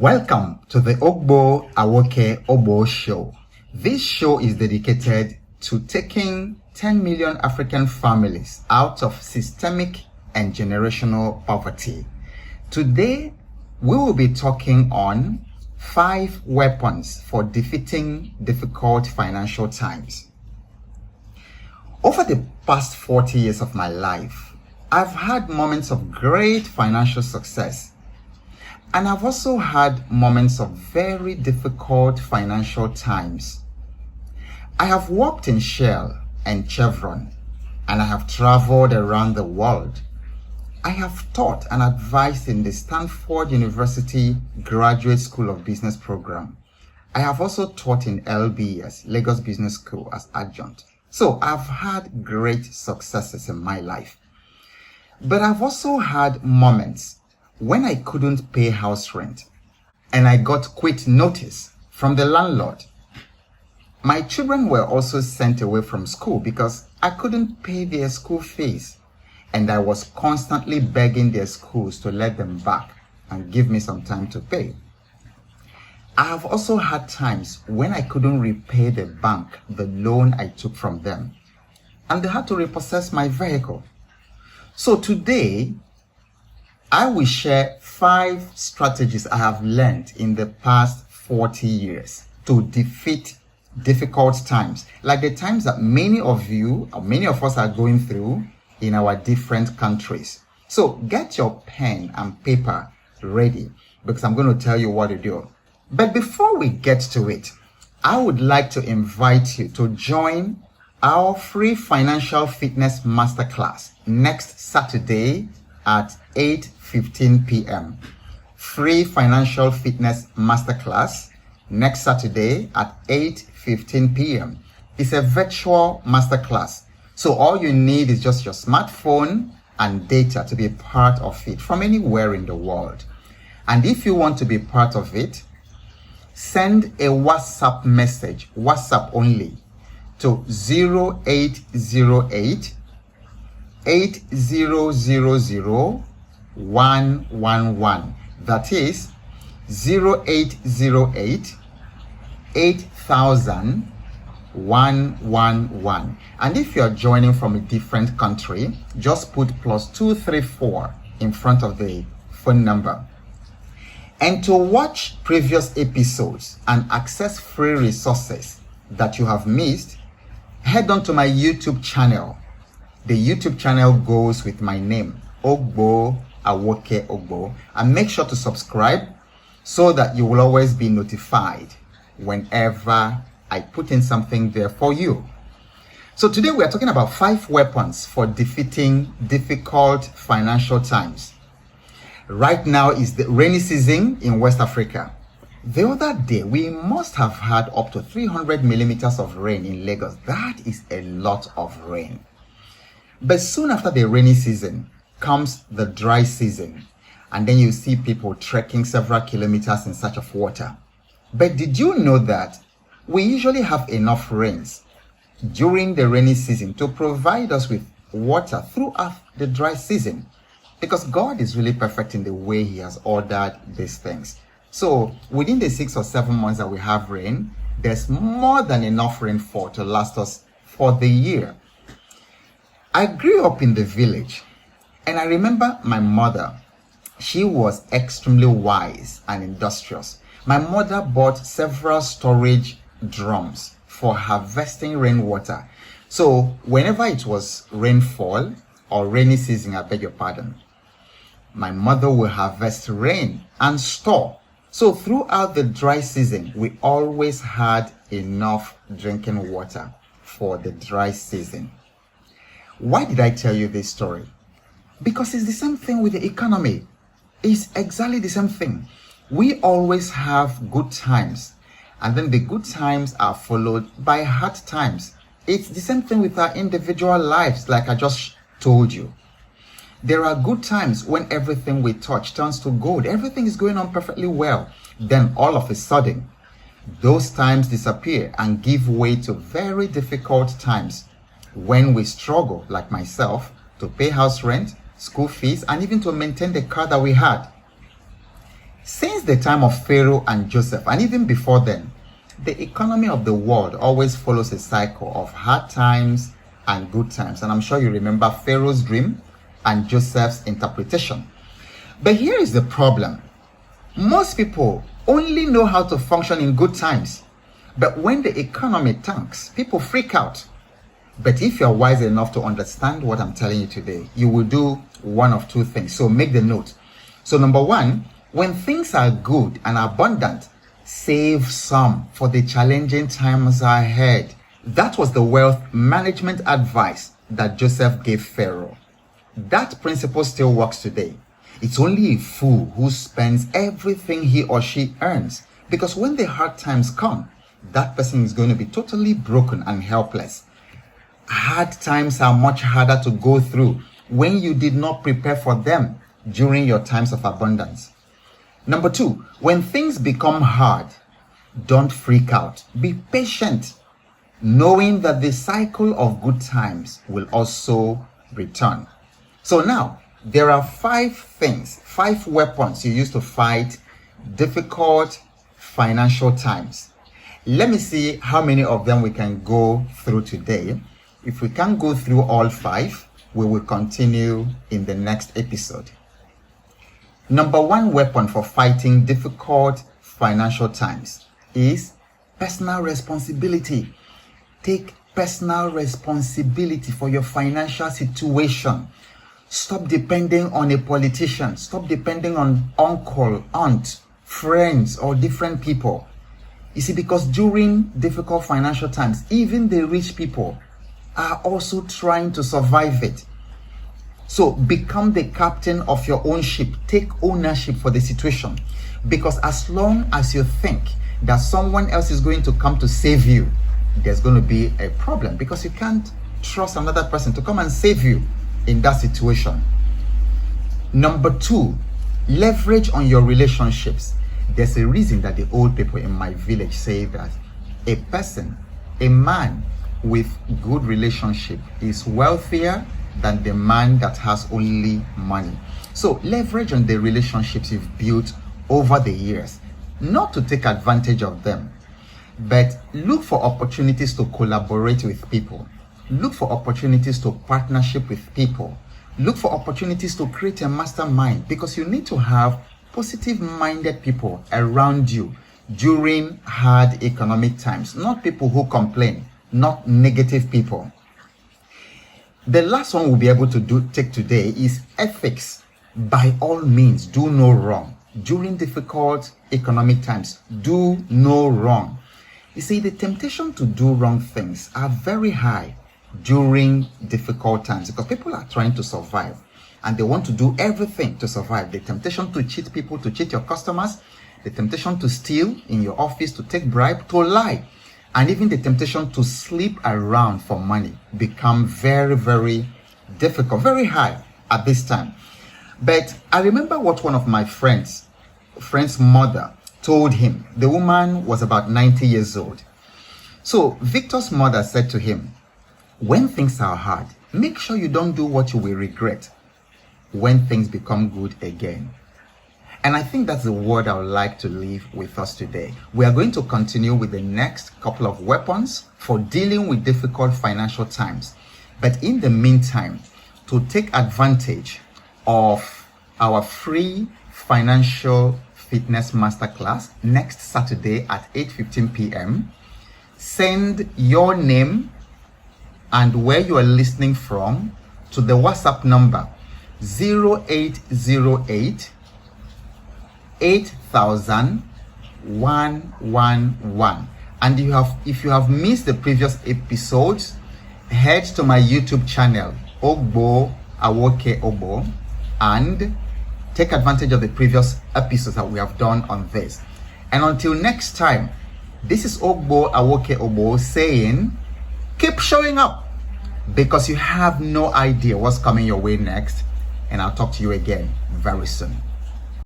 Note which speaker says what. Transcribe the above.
Speaker 1: Welcome to the Ogbo Awoke Obo Show. This show is dedicated to taking 10 million African families out of systemic and generational poverty. Today, we will be talking on 5 weapons for defeating difficult financial times. Over the past 40 years of my life, I've had moments of great financial success. And I've also had moments of very difficult financial times. I have worked in Shell and Chevron, and I have traveled around the world. I have taught and advised in the Stanford University Graduate School of Business program. I have also taught in LBS, Lagos Business School, as adjunct. So I've had great successes in my life. But I've also had moments when I couldn't pay house rent and I got quit notice from the landlord. My children were also sent away from school because I couldn't pay their school fees, and I was constantly begging their schools to let them back and give me some time to pay. I have also had times when I couldn't repay the bank the loan I took from them, and they had to repossess my vehicle. So today, I will share 5 strategies I have learned in the past 40 years to defeat difficult times, like the times that many of you or many of us are going through in our different countries. So get your pen and paper ready because I'm going to tell you what to do. But before we get to it, I would like to invite you to join our free financial fitness masterclass next Saturday at 8:15 p.m. Free financial fitness masterclass next Saturday at 8:15 p.m. It's a virtual masterclass. So all you need is just your smartphone and data to be a part of it from anywhere in the world. And if you want to be part of it, send a WhatsApp message, WhatsApp only, to 0808 8000 That is 0808 8000 And if you are joining from a different country, just put +234 in front of the phone number. And to watch previous episodes and access free resources that you have missed, head on to my YouTube channel. The YouTube channel goes with my name, Ogbo Awoke Ogbo, and make sure to subscribe so that you will always be notified whenever I put in something there for you. So today we are talking about 5 weapons for defeating difficult financial times. Right now is the rainy season in West Africa. The other day, we must have had up to 300 millimeters of rain in Lagos. That is a lot of rain. But soon after the rainy season comes the dry season, and then you see people trekking several kilometers in search of water. But did you know that we usually have enough rains during the rainy season to provide us with water throughout the dry season? Because God is really perfect in the way He has ordered these things. So within the 6 or 7 months that we have rain, there's more than enough rainfall to last us for the year. I grew up in the village, and I remember my mother. She was extremely wise and industrious. My mother bought several storage drums for harvesting rainwater. So whenever it was rainfall or rainy season, I beg your pardon, my mother will harvest rain and store. So throughout the dry season, we always had enough drinking water for the dry season. Why did I tell you this story? Because it's the same thing with the economy. It's exactly the same thing. We always have good times, and then the good times are followed by hard times. It's the same thing with our individual lives, like I just told you. There are good times when everything we touch turns to gold. Everything is going on perfectly well. Then all of a sudden, those times disappear and give way to very difficult times when we struggle, like myself, to pay house rent, school fees, and even to maintain the car that we had. Since the time of Pharaoh and Joseph, and even before then, the economy of the world always follows a cycle of hard times and good times. And I'm sure you remember Pharaoh's dream and Joseph's interpretation. But here is the problem. Most people only know how to function in good times. But when the economy tanks, people freak out. But if you're wise enough to understand what I'm telling you today, you will do one of two things. So make the note. So number one, when things are good and abundant, save some for the challenging times ahead. That was the wealth management advice that Joseph gave Pharaoh. That principle still works today. It's only a fool who spends everything he or she earns, because when the hard times come, that person is going to be totally broken and helpless. Hard times are much harder to go through when you did not prepare for them during your times of abundance. Number two, when things become hard, don't freak out. Be patient, knowing that the cycle of good times will also return. So now, there are 5 weapons you use to fight difficult financial times. Let me see how many of them we can go through today. If we can't go through all 5, we will continue in the next episode. Number 1 weapon for fighting difficult financial times is personal responsibility. Take personal responsibility for your financial situation. Stop depending on a politician. Stop depending on uncle, aunt, friends, or different people. You see, because during difficult financial times, even the rich people are also trying to survive it. So become the captain of your own ship. Take ownership for the situation. Because as long as you think that someone else is going to come to save you, there's going to be a problem, because you can't trust another person to come and save you in that situation. Number 2, leverage on your relationships. There's a reason that the old people in my village say that a man with good relationship is wealthier than the man that has only money. So leverage on the relationships you've built over the years, not to take advantage of them, but look for opportunities to collaborate with people. Look for opportunities to partnership with people. Look for opportunities to create a mastermind, because you need to have positive-minded people around you during hard economic times, not people who complain, not negative people. The last one we'll be able to take today is ethics. By all means, do no wrong. During difficult economic times, do no wrong. You see, the temptation to do wrong things are very high during difficult times, because people are trying to survive and they want to do everything to survive. The temptation to cheat people, to cheat your customers, the temptation to steal in your office, to take bribe, to lie, and even the temptation to sleep around for money become very, very difficult, very high at this time. But I remember what one of my friend's mother told him. The woman was about 90 years old. So Victor's mother said to him, when things are hard, make sure you don't do what you will regret when things become good again. And I think that's the word I would like to leave with us today. We are going to continue with the next couple of weapons for dealing with difficult financial times. But in the meantime, to take advantage of our free financial fitness masterclass next Saturday at 8:15 p.m., send your name and where you are listening from to the WhatsApp number 0808 8000 111. And if you have missed the previous episodes, head to my YouTube channel Ogbo Awoke Obo and take advantage of the previous episodes that we have done on this. And until next time, this is Ogbo Awoke Obo saying, keep showing up, because you have no idea what's coming your way next. And I'll talk to you again very soon.